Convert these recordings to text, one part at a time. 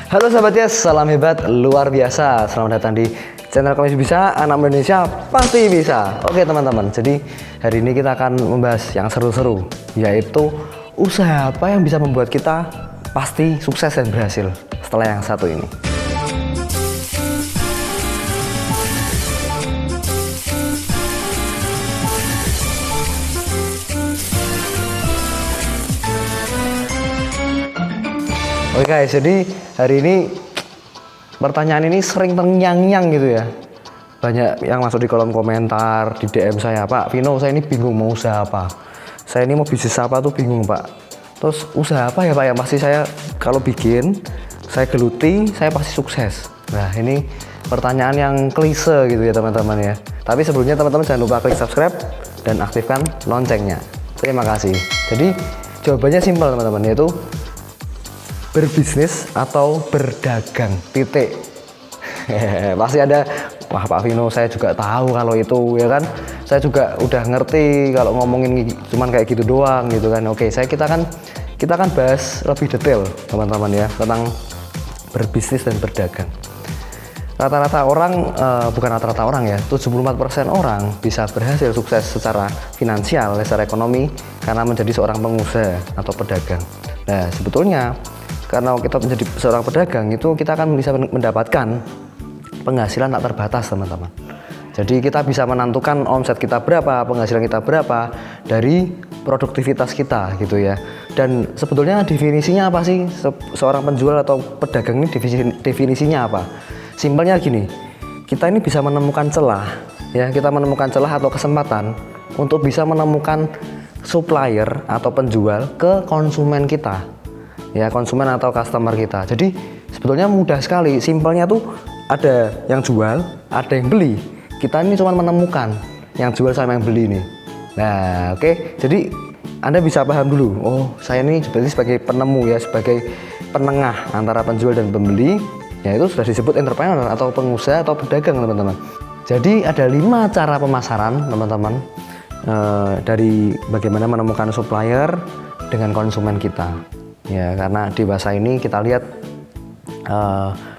Halo sahabat Yes, salam hebat luar biasa. Selamat datang di channel Kami Bisa, Anak Indonesia Pasti Bisa. Oke teman-teman, jadi hari ini kita akan membahas yang seru-seru, yaitu usaha apa yang bisa membuat kita pasti sukses dan berhasil setelah yang satu ini. Oke guys, jadi hari ini pertanyaan ini sering terngiang-ngiang gitu ya. Banyak yang masuk di kolom komentar, di DM saya, Pak Vino, saya ini bingung mau usaha apa. Saya ini mau bisnis apa tuh bingung Pak. Terus usaha apa ya Pak yang pasti saya kalau bikin, saya geluti, saya pasti sukses. Nah ini pertanyaan yang klise gitu ya teman-teman ya. Tapi sebelumnya teman-teman jangan lupa klik subscribe dan aktifkan loncengnya. Terima kasih. Jadi jawabannya simpel teman-teman, yaitu berbisnis atau berdagang, titik. Pasti ada, wah Pak Vino saya juga tahu kalau itu ya kan, saya juga udah ngerti kalau ngomongin cuman kayak gitu doang gitu kan. Oke, kita kan bahas lebih detail teman-teman ya tentang berbisnis dan berdagang. Rata-rata orang, bukan rata-rata orang ya, 74% orang bisa berhasil sukses secara finansial, secara ekonomi karena menjadi seorang pengusaha atau pedagang. Nah sebetulnya karena kita menjadi seorang pedagang itu kita akan bisa mendapatkan penghasilan tak terbatas teman-teman. Jadi kita bisa menentukan omset kita berapa, penghasilan kita berapa dari produktivitas kita gitu ya. Dan sebetulnya definisinya apa sih seorang penjual atau pedagang ini, definisinya apa? Simpelnya gini, kita ini bisa menemukan celah ya, kita menemukan celah atau kesempatan untuk bisa menemukan supplier atau penjual ke konsumen kita. Ya, konsumen atau customer kita. Jadi sebetulnya mudah sekali, simpelnya tuh ada yang jual, ada yang beli. Kita ini cuma menemukan yang jual sama yang beli nih. Nah, oke. Jadi Anda bisa paham dulu. Oh, saya ini berarti sebagai penemu ya, sebagai penengah antara penjual dan pembeli. Ya itu sudah disebut entrepreneur atau pengusaha atau pedagang teman-teman. Jadi ada 5 cara pemasaran teman-teman, dari bagaimana menemukan supplier dengan konsumen kita. Ya, karena di masa ini kita lihat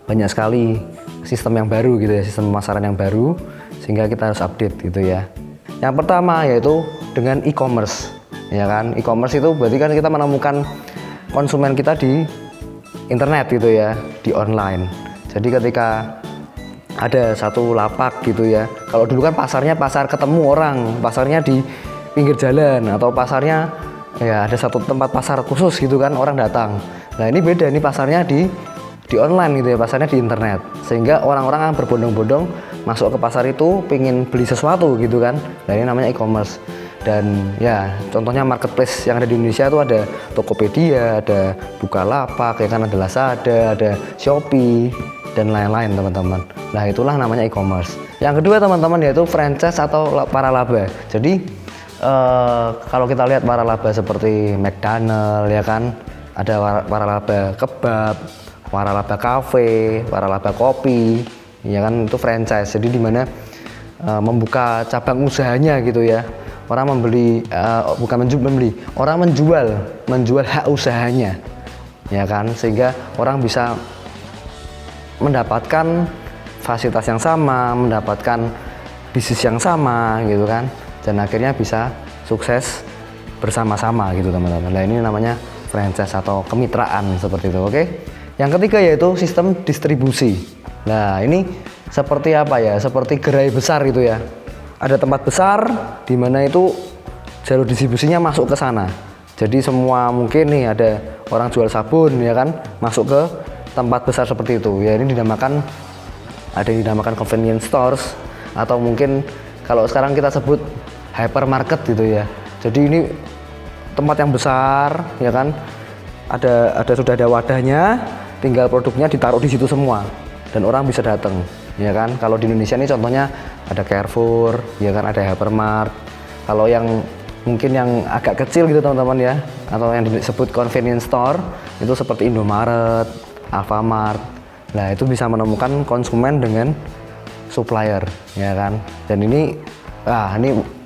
banyak sekali sistem yang baru gitu ya, sistem pemasaran yang baru, sehingga kita harus update gitu ya. Yang pertama yaitu dengan e-commerce, ya kan? E-commerce itu berarti kan kita menemukan konsumen kita di internet gitu ya, di online. Jadi ketika ada satu lapak gitu ya, kalau dulu kan pasarnya pasar ketemu orang, pasarnya di pinggir jalan atau pasarnya ya ada satu tempat pasar khusus gitu kan, orang datang. Nah ini beda, ini pasarnya di online gitu ya, pasarnya di internet, sehingga orang-orang berbondong-bondong masuk ke pasar itu pengen beli sesuatu gitu kan. Nah ini namanya e-commerce. Dan ya contohnya marketplace yang ada di Indonesia itu ada Tokopedia, ada Bukalapak, ya kan, ada Lazada, ada Shopee dan lain-lain teman-teman. Nah itulah namanya e-commerce. Yang kedua teman-teman yaitu franchise atau waralaba. Jadi kalau kita lihat waralaba seperti McDonald ya kan, ada waralaba kebab, waralaba kafe, waralaba kopi, ya kan, itu franchise. Jadi dimana membuka cabang usahanya gitu ya. Orang membeli, bukan membeli, orang menjual hak usahanya, ya kan, sehingga orang bisa mendapatkan fasilitas yang sama, mendapatkan bisnis yang sama gitu kan, dan akhirnya bisa sukses bersama-sama gitu teman-teman. Nah ini namanya franchise atau kemitraan seperti itu. Oke. Yang ketiga yaitu sistem distribusi. Nah ini seperti apa ya, seperti gerai besar gitu ya, ada tempat besar di mana itu jalur distribusinya masuk ke sana. Jadi semua mungkin nih ada orang jual sabun ya kan, masuk ke tempat besar seperti itu ya. Ini dinamakan, ada yang dinamakan convenience stores, atau mungkin kalau sekarang kita sebut hypermarket gitu ya. Jadi ini tempat yang besar ya kan, sudah ada wadahnya, tinggal produknya ditaruh di situ semua dan orang bisa datang ya kan. Kalau di Indonesia ini contohnya ada Carrefour ya kan, ada Hypermart. Kalau yang mungkin yang agak kecil gitu teman-teman ya, atau yang disebut convenience store, itu seperti Indomaret, Alfamart. Nah itu bisa menemukan konsumen dengan supplier ya kan. Dan ini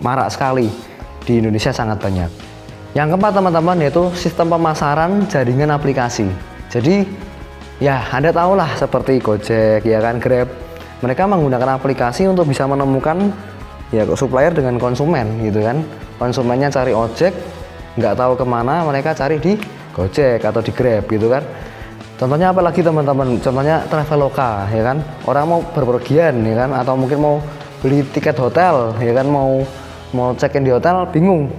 marak sekali di Indonesia, sangat banyak. Yang keempat teman-teman yaitu sistem pemasaran jaringan aplikasi. Jadi Ya, Anda tahulah seperti Gojek, ya kan, Grab. Mereka menggunakan aplikasi untuk bisa menemukan ya supplier dengan konsumen gitu kan. Konsumennya cari ojek, nggak tahu kemana, mereka cari di Gojek atau di Grab gitu kan. Contohnya apa lagi teman-teman? Contohnya Traveloka, ya kan. Orang mau berpergian, ya kan, atau mungkin mau beli tiket hotel, ya kan, mau check-in di hotel, bingung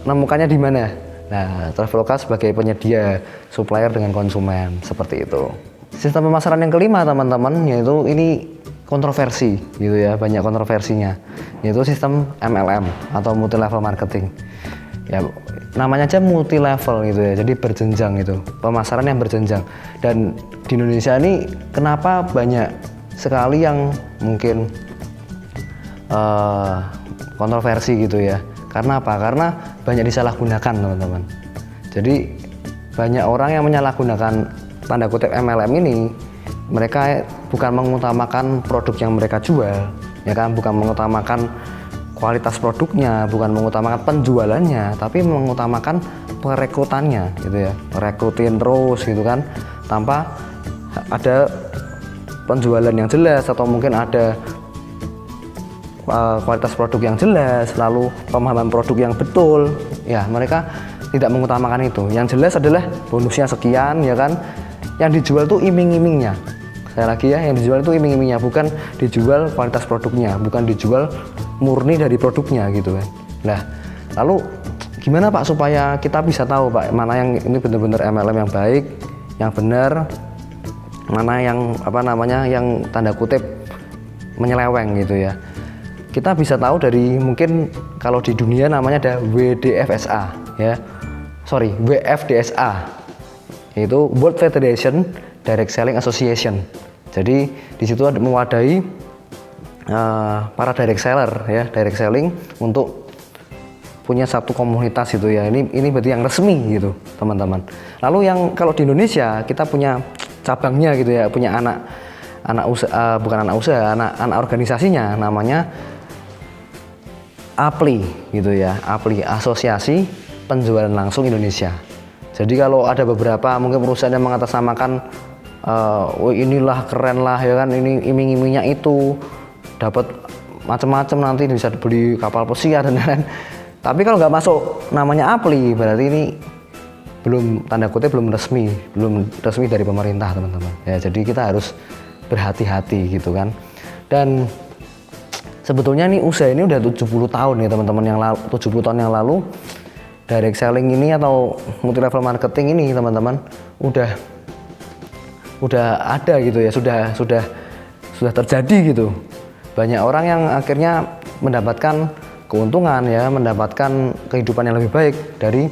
nemukannya di mana. Nah, Traveloka sebagai penyedia supplier dengan konsumen seperti itu. Sistem pemasaran yang kelima teman-teman, yaitu ini kontroversi gitu ya, banyak kontroversinya, yaitu sistem MLM atau multi level marketing. Ya, namanya aja multi level gitu ya, jadi berjenjang itu, pemasaran yang berjenjang. Dan di Indonesia ini kenapa banyak sekali yang mungkin kontroversi gitu ya. Karena apa? Karena banyak disalahgunakan teman-teman. Jadi banyak orang yang menyalahgunakan tanda kutip MLM ini. Mereka bukan mengutamakan produk yang mereka jual, ya kan, bukan mengutamakan kualitas produknya, bukan mengutamakan penjualannya, tapi mengutamakan perekrutannya gitu ya, rekrutin terus gitu kan, tanpa ada penjualan yang jelas atau mungkin ada kualitas produk yang jelas, lalu pemahaman produk yang betul. Ya, mereka tidak mengutamakan itu. Yang jelas adalah bonusnya sekian, ya kan. Yang dijual tuh iming-imingnya. Saya lagi ya, yang dijual itu iming-imingnya, bukan dijual kualitas produknya, bukan dijual murni dari produknya gitu kan. Nah, lalu gimana Pak supaya kita bisa tahu Pak mana yang ini benar-benar MLM yang baik, yang benar, mana yang yang tanda kutip menyeleweng gitu ya. Kita bisa tahu dari, mungkin kalau di dunia namanya ada WDFSA ya. WFDSA. Yaitu World Federation Direct Selling Association. Jadi di situ ada mewadahi para direct seller ya, direct selling untuk punya satu komunitas gitu ya. Ini berarti yang resmi gitu, teman-teman. Lalu yang kalau di Indonesia kita punya cabangnya gitu ya, punya anak organisasinya namanya APLI gitu ya, APLI, Asosiasi Penjualan Langsung Indonesia. Jadi kalau ada beberapa mungkin perusahaan yang mengatasnamakan inilah keren lah ya kan, ini iming-imingnya itu dapat macam-macam, nanti bisa beli kapal pesiar dan lain-lain. Tapi kalau nggak masuk namanya APLI, berarti ini belum, tanda kutip belum resmi dari pemerintah teman-teman. Ya, jadi kita harus berhati-hati gitu kan. Dan sebetulnya nih usaha ini udah 70 tahun nih teman-teman, 70 tahun yang lalu direct selling ini atau multi level marketing ini teman-teman udah ada gitu ya, sudah terjadi gitu. Banyak orang yang akhirnya mendapatkan keuntungan ya, mendapatkan kehidupan yang lebih baik dari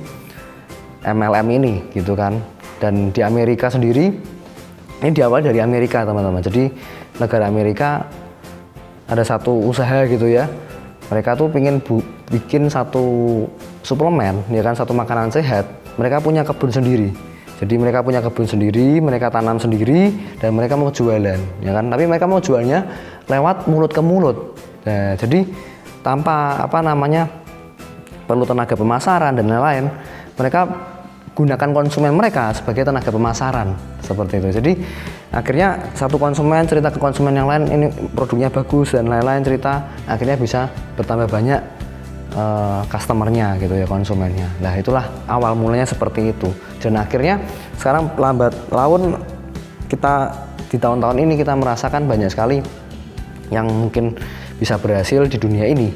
MLM ini gitu kan. Dan di Amerika sendiri, ini diawali dari Amerika teman-teman. Jadi negara Amerika ada satu usaha gitu ya, mereka tuh pengen bikin satu suplemen ya kan, satu makanan sehat. Mereka punya kebun sendiri. Jadi mereka punya kebun sendiri, mereka tanam sendiri, dan mereka mau jualan ya kan. Tapi mereka mau jualnya lewat mulut ke mulut. Nah, jadi tanpa perlu tenaga pemasaran dan lain-lain, mereka gunakan konsumen mereka sebagai tenaga pemasaran seperti itu. Jadi akhirnya satu konsumen cerita ke konsumen yang lain, ini produknya bagus dan lain-lain cerita, akhirnya bisa bertambah banyak customernya gitu ya, konsumennya. Nah, itulah awal mulanya seperti itu. Dan akhirnya sekarang lambat laun kita di tahun-tahun ini kita merasakan banyak sekali yang mungkin bisa berhasil di dunia ini.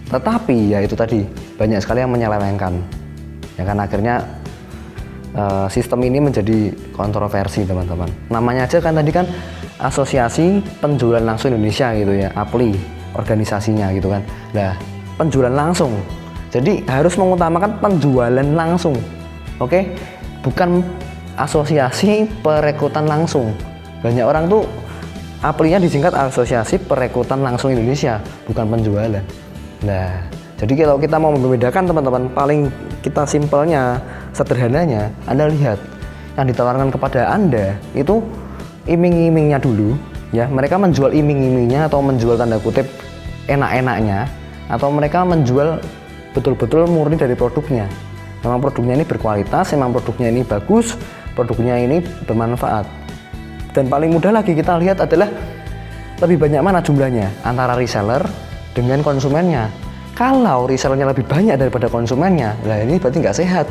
Tetapi ya itu tadi, banyak sekali yang menyelewengkan. Ya kan, akhirnya sistem ini menjadi kontroversi teman-teman. Namanya aja kan tadi kan Asosiasi Penjualan Langsung Indonesia gitu ya, APLI organisasinya gitu kan. Nah, penjualan langsung, jadi harus mengutamakan penjualan langsung, oke? Bukan asosiasi perekrutan langsung. Banyak orang tuh APLI-nya disingkat Asosiasi Perekrutan Langsung Indonesia, bukan penjualan. Nah, jadi kalau kita mau membedakan teman-teman, paling kita simpelnya, sederhananya, Anda lihat yang ditawarkan kepada Anda itu iming-imingnya dulu ya. Mereka menjual iming-imingnya atau menjual tanda kutip enak-enaknya, atau mereka menjual betul-betul murni dari produknya. Memang produknya ini berkualitas, memang produknya ini bagus, produknya ini bermanfaat. Dan paling mudah lagi kita lihat adalah lebih banyak mana jumlahnya antara reseller dengan konsumennya. Kalau resellernya lebih banyak daripada konsumennya, nah ini berarti nggak sehat,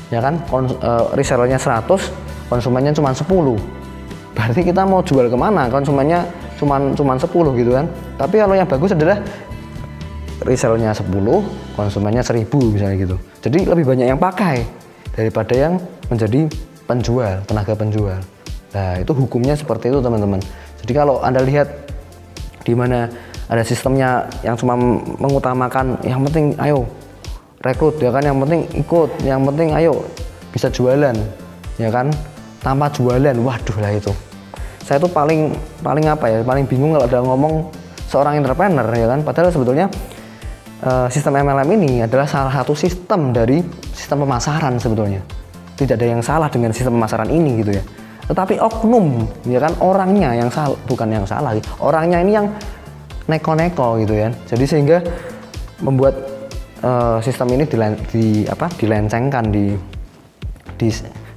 ya kan? Resellernya 100, konsumennya cuma 10. Berarti kita mau jual kemana? Konsumennya cuma 10 gitu kan? Tapi kalau yang bagus adalah resellernya 10, konsumennya 1000 misalnya gitu. Jadi lebih banyak yang pakai daripada yang menjadi penjual, tenaga penjual. Nah itu hukumnya seperti itu teman-teman. Jadi kalau Anda lihat di mana ada sistemnya yang cuma mengutamakan yang penting ayo rekrut ya kan, yang penting ikut, yang penting ayo bisa jualan ya kan, tanpa jualan, waduh lah itu. Saya tuh paling apa ya, paling bingung kalau ada ngomong seorang entrepreneur ya kan, padahal sebetulnya sistem MLM ini adalah salah satu sistem dari sistem pemasaran sebetulnya. Tidak ada yang salah dengan sistem pemasaran ini gitu ya. Tetapi oknum ya kan, orangnya yang salah, bukan yang salah, orangnya ini yang neko-neko gitu ya. Jadi sehingga membuat sistem ini dilencengkan,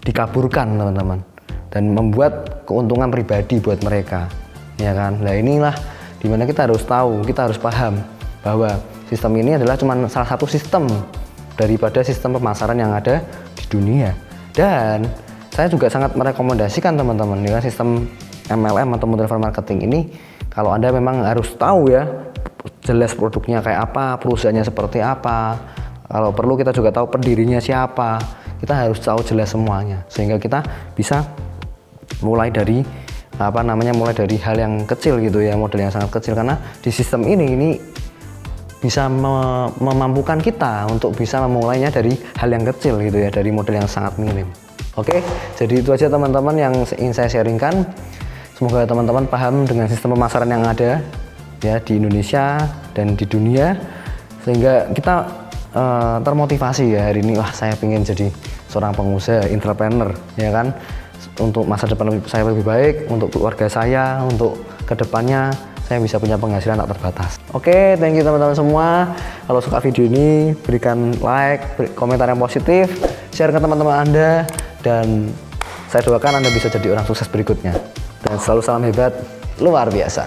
dikaburkan teman-teman, dan membuat keuntungan pribadi buat mereka ya kan. Nah inilah dimana kita harus tahu, kita harus paham bahwa sistem ini adalah cuma salah satu sistem daripada sistem pemasaran yang ada di dunia. Dan saya juga sangat merekomendasikan teman-teman ya, sistem MLM atau multi level marketing ini, kalau Anda memang harus tahu ya jelas produknya kayak apa, perusahaannya seperti apa, kalau perlu kita juga tahu pendirinya siapa, kita harus tahu jelas semuanya sehingga kita bisa mulai dari mulai dari hal yang kecil gitu ya, modal yang sangat kecil, karena di sistem ini bisa memampukan kita untuk bisa memulainya dari hal yang kecil gitu ya, dari modal yang sangat minim. Oke, jadi itu aja teman-teman yang ingin saya sharingkan. Semoga teman-teman paham dengan sistem pemasaran yang ada ya di Indonesia dan di dunia, sehingga kita termotivasi ya hari ini, wah saya ingin jadi seorang pengusaha, entrepreneur ya kan, untuk masa depan saya lebih baik, untuk keluarga saya, untuk kedepannya saya bisa punya penghasilan tak terbatas. Oke, thank you teman-teman semua. Kalau suka video ini, berikan like, komentar yang positif, share ke teman-teman Anda, dan saya doakan Anda bisa jadi orang sukses berikutnya. Dan selalu salam hebat, luar biasa.